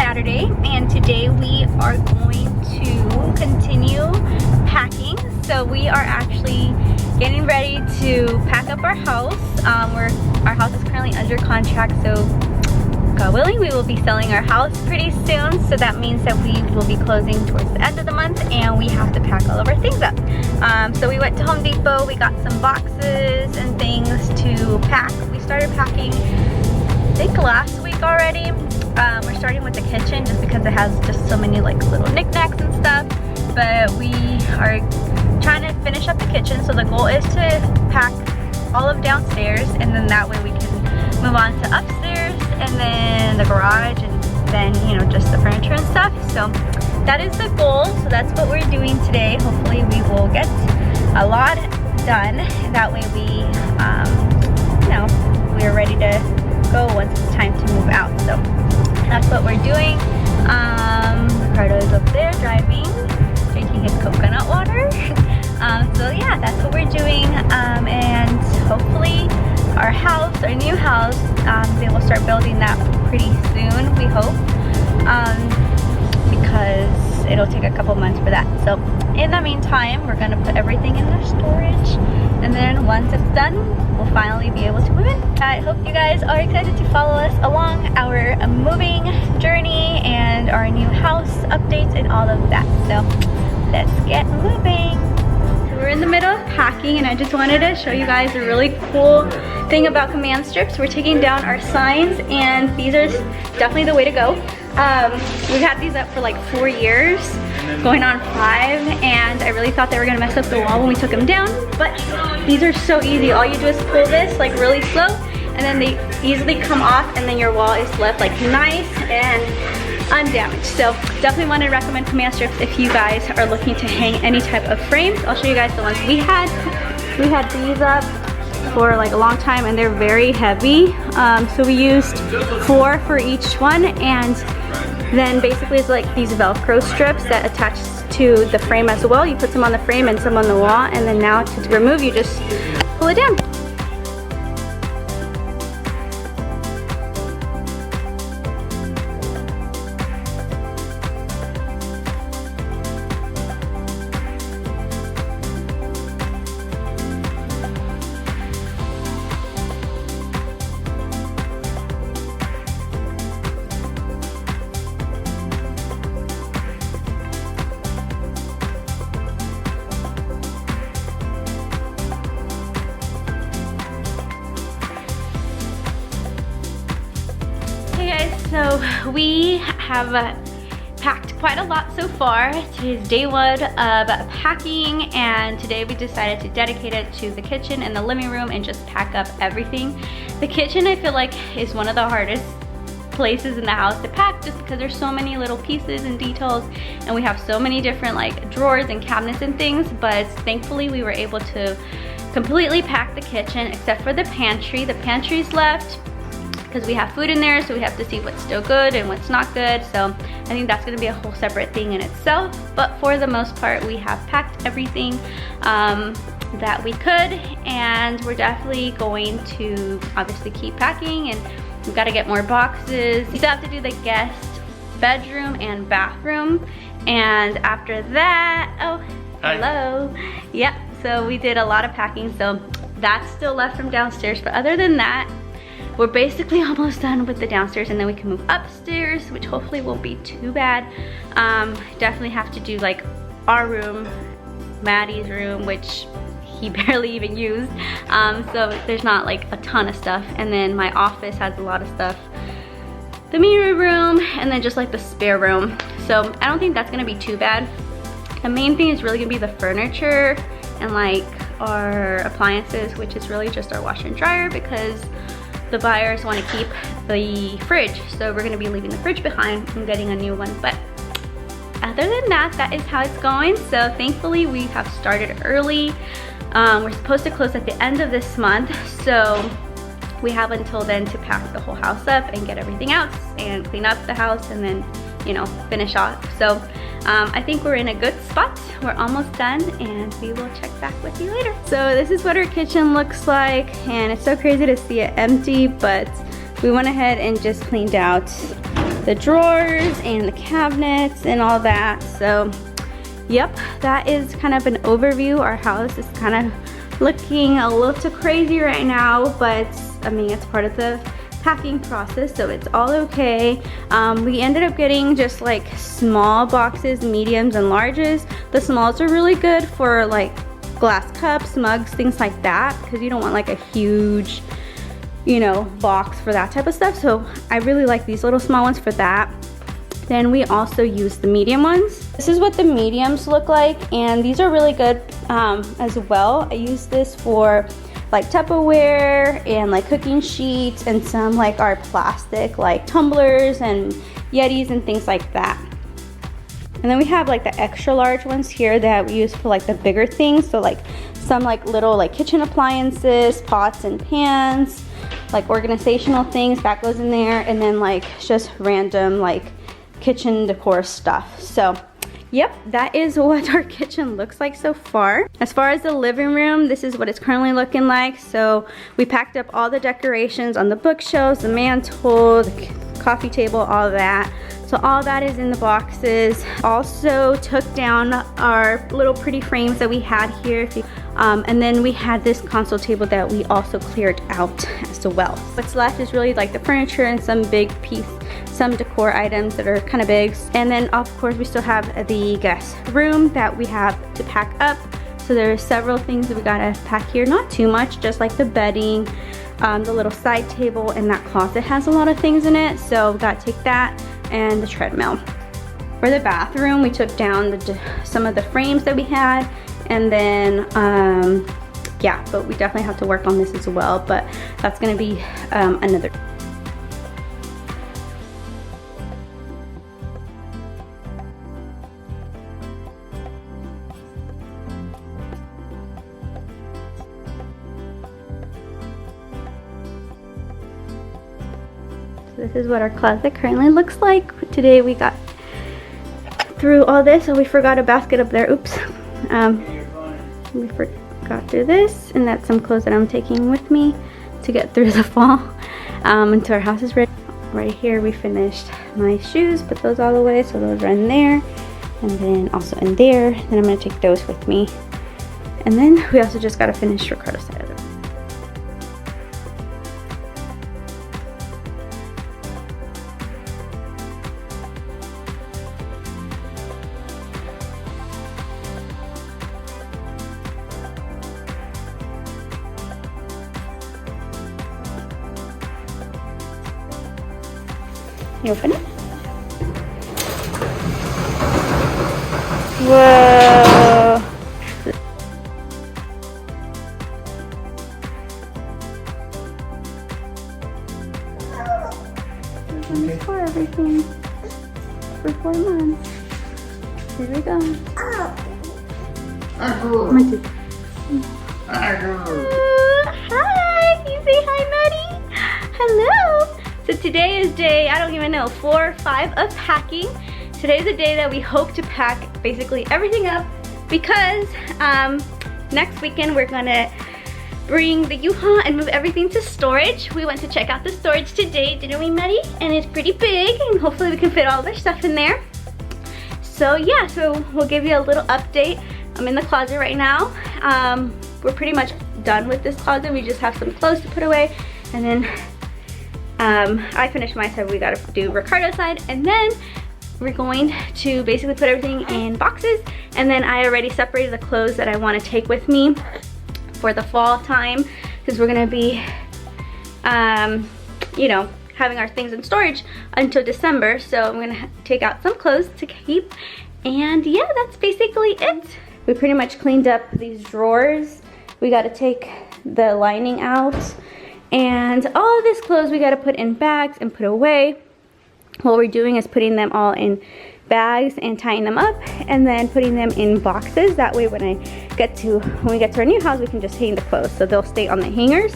Saturday, and today we are going to continue packing. So we are actually getting ready to pack up our house. Our house is currently under contract, so God willing, we will be selling our house pretty soon. So that means that we will be closing towards the end of the month, and we have to pack all of our things up. So we went to Home Depot, we got some boxes and things to pack. We started packing, I think last week already. We're starting with the kitchen just because it has just so many like little knickknacks and stuff. But we are trying to finish up the kitchen. So the goal is to pack all of downstairs, and then that way we can move on to upstairs and then the garage, and then, you know, just the furniture and stuff. So that is the goal. So that's what we're doing today. Hopefully we will get a lot done. That way we, you know, we're ready to go once it's time to move out. So that's what we're doing. Ricardo is up there driving, drinking his coconut water. So yeah, that's what we're doing. And hopefully our house, our new house, they will start building that pretty soon, we hope, because it'll take a couple months for that. So in the meantime, we're gonna put everything in the storage, and then once it's done, we'll finally be able to move in. I hope you guys are excited to follow us along our moving journey and our new house updates and all of that. So let's get moving. We're in the middle of packing, and I just wanted to show you guys a really cool thing about command strips. We're taking down our signs, and these are definitely the way to go. We've had these up for like 4 years, going on 5, and I really thought they were gonna mess up the wall when we took them down, but these are so easy. All you do is pull this like really slow, and then they easily come off, and then your wall is left like nice and undamaged. So definitely want to recommend command strips if you guys are looking to hang any type of frames. I'll show you guys the ones we had. We had these up for like a long time, and they're very heavy. So we used 4 for each one, and then basically it's like these Velcro strips that attach to the frame as well. You put some on the frame and some on the wall, and then now to remove, you just pull it down. So we have packed quite a lot so far. Today's day 1 of packing, and today we decided to dedicate it to the kitchen and the living room and just pack up everything. The kitchen, I feel like, is one of the hardest places in the house to pack, just because there's so many little pieces and details, and we have so many different like drawers and cabinets and things. But thankfully we were able to completely pack the kitchen except for the pantry. The pantry's left because we have food in there, so we have to see what's still good and what's not good. So I think that's gonna be a whole separate thing in itself. But for the most part, we have packed everything that we could, and we're definitely going to obviously keep packing, and we've got to get more boxes. We still have to do the guest bedroom and bathroom, and after that, oh, hi. Hello. Yep, so we did a lot of packing, so that's still left from downstairs. But other than that, we're basically almost done with the downstairs, and then we can move upstairs, which hopefully won't be too bad. Definitely have to do like our room, Maddie's room, which he barely even used. So there's not like a ton of stuff. And then my office has a lot of stuff. The mirror room, and then just like the spare room. So I don't think that's gonna be too bad. The main thing is really gonna be the furniture and like our appliances, which is really just our washer and dryer, because the buyers want to keep the fridge. So we're gonna be leaving the fridge behind and getting a new one. But other than that, that is how it's going. So thankfully we have started early. We're supposed to close at the end of this month. So we have until then to pack the whole house up and get everything out and clean up the house, and then, you know, finish off. So I think we're in a good spot. We're almost done, and we will check back with you later. So this is what our kitchen looks like, and it's so crazy to see it empty, but we went ahead and just cleaned out the drawers and the cabinets and all that. So yep, that is kind of an overview. Our house is kind of looking a little crazy right now, but I mean, it's part of the packing process, so it's all okay. We ended up getting just like small boxes, mediums and larges. The smalls are really good for like glass cups, mugs, things like that, because you don't want like a huge, you know, box for that type of stuff. So I really like these little small ones for that. Then we also use the medium ones. This is what the mediums look like, and these are really good as well. I use this for like Tupperware and like cooking sheets and some like our plastic like tumblers and Yetis and things like that. And then we have like the extra large ones here that we use for like the bigger things. So like some like little like kitchen appliances, pots and pans, like organizational things that goes in there, and then like just random like kitchen decor stuff. So yep, that is what our kitchen looks like so far. As far as the living room, this is what it's currently looking like. So we packed up all the decorations on the bookshelves, the mantle, the coffee table, all that. So all that is in the boxes. Also took down our little pretty frames that we had here. And then we had this console table that we also cleared out as well. What's left is really like the furniture and some big some decor items that are kind of big. And then of course we still have the guest room that we have to pack up. So there's several things that we gotta pack here. Not too much, just like the bedding, the little side table, and that closet has a lot of things in it. So we gotta take that, and the treadmill. For the bathroom, we took down some of the frames that we had, and then yeah, but we definitely have to work on this as well, but that's gonna be another. This is what our closet currently looks like. Today we got through all this, and we forgot a basket up there. Oops. We forgot through this, and that's some clothes that I'm taking with me to get through the fall until our house is ready. Right here we finished my shoes, put those all away, so those are in there, and then also in there. Then I'm gonna take those with me, and then we also just gotta finish Ricardo's side of it. You open it? Whoa! This is for everything for 4 months. Here we go. Hi! Can you say hi, Maddie? Hello! So today is day, I don't even know, 4 or 5 of packing. Today's the day that we hope to pack basically everything up, because next weekend we're gonna bring the U-Haul and move everything to storage. We went to check out the storage today, didn't we, Maddie? And it's pretty big, and hopefully we can fit all of our stuff in there. So yeah, so we'll give you a little update. I'm in the closet right now. We're pretty much done with this closet. We just have some clothes to put away, and then I finished my side. We gotta do Ricardo's side, and then we're going to basically put everything in boxes. And then I already separated the clothes that I want to take with me for the fall time, because we're gonna be you know, having our things in storage until December. So I'm gonna take out some clothes to keep, and yeah, that's basically it. We pretty much cleaned up these drawers. We got to take the lining out, and all of this clothes we got to put in bags and put away. What we're doing is putting them all in bags and tying them up, and then putting them in boxes. That way when we get to our new house, we can just hang the clothes, so they'll stay on the hangers,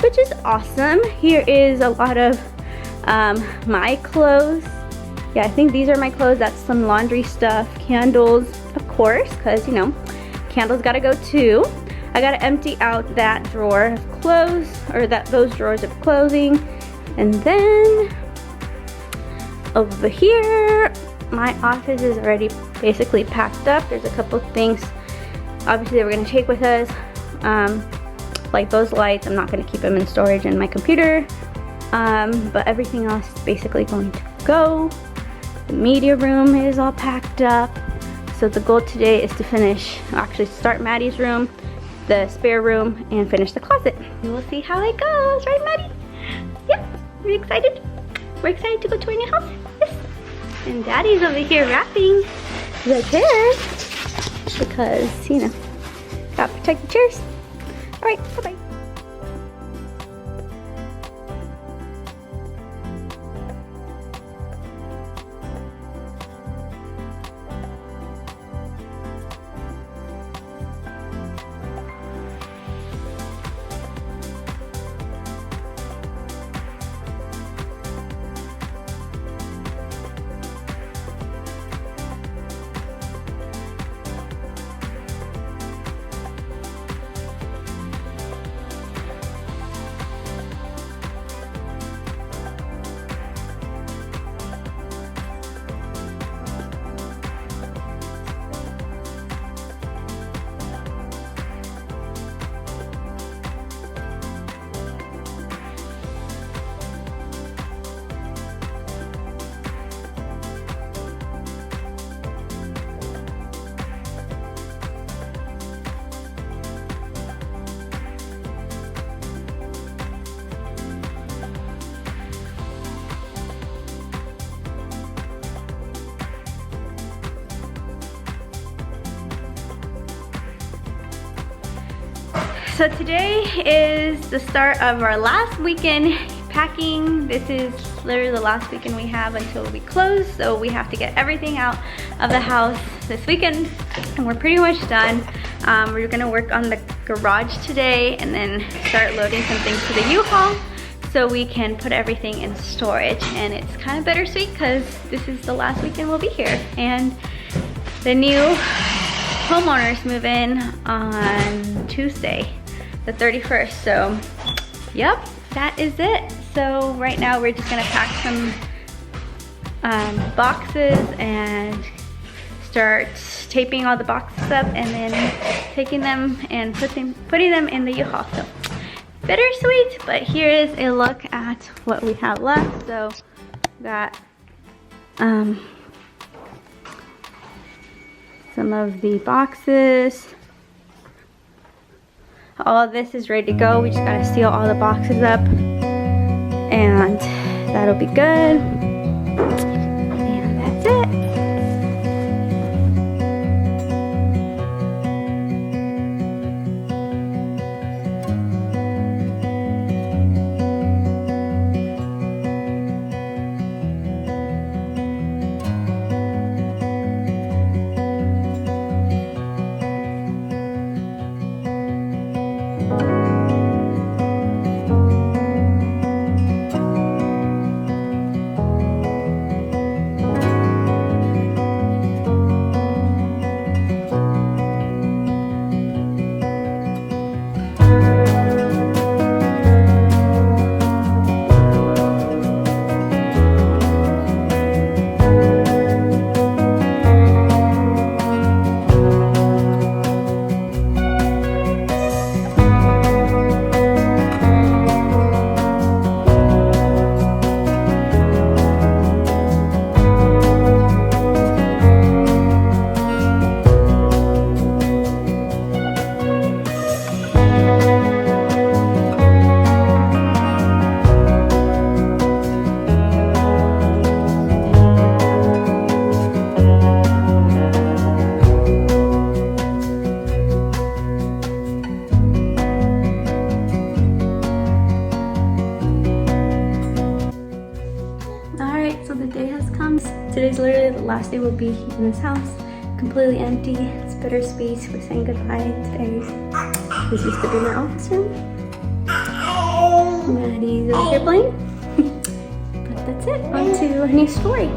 which is awesome. Here is a lot of my clothes. Yeah, I think these are my clothes. That's some laundry stuff, candles, of course, because you know, candles gotta go too. I gotta empty out that drawer of clothes, or those drawers of clothing, and then over here, my office is already basically packed up. There's a couple things obviously that we're gonna take with us. Like those lights, I'm not gonna keep them in storage in my computer. But everything else is basically going to go. The media room is all packed up. So the goal today is to finish, actually start Maddie's room, the spare room, and finish the closet. We will see how it goes, right Maddie? Yeah, we're excited. We're excited to go to our new house. Yes. And Daddy's over here wrapping the chairs because, you know, gotta protect the chairs. All right, bye-bye. So today is the start of our last weekend packing. This is literally the last weekend we have until we close, so we have to get everything out of the house this weekend, and we're pretty much done. We're gonna work on the garage today and then start loading some things to the U-Haul so we can put everything in storage. And it's kind of bittersweet because this is the last weekend we'll be here, and the new homeowners move in on Tuesday, the 31st. So yep, that is it. So right now we're just gonna pack some boxes and start taping all the boxes up and then taking them and putting them in the U-Haul. So bittersweet, but here is a look at what we have left. So got some of the boxes. All this is ready to go. We just gotta seal all the boxes up and that'll be good. And that's it. Today's literally the last day we'll be in this house. Completely empty. It's bittersweet. We're saying goodbye today. This used to be my office room. Maddie's over here playing. But that's it. On to a new story.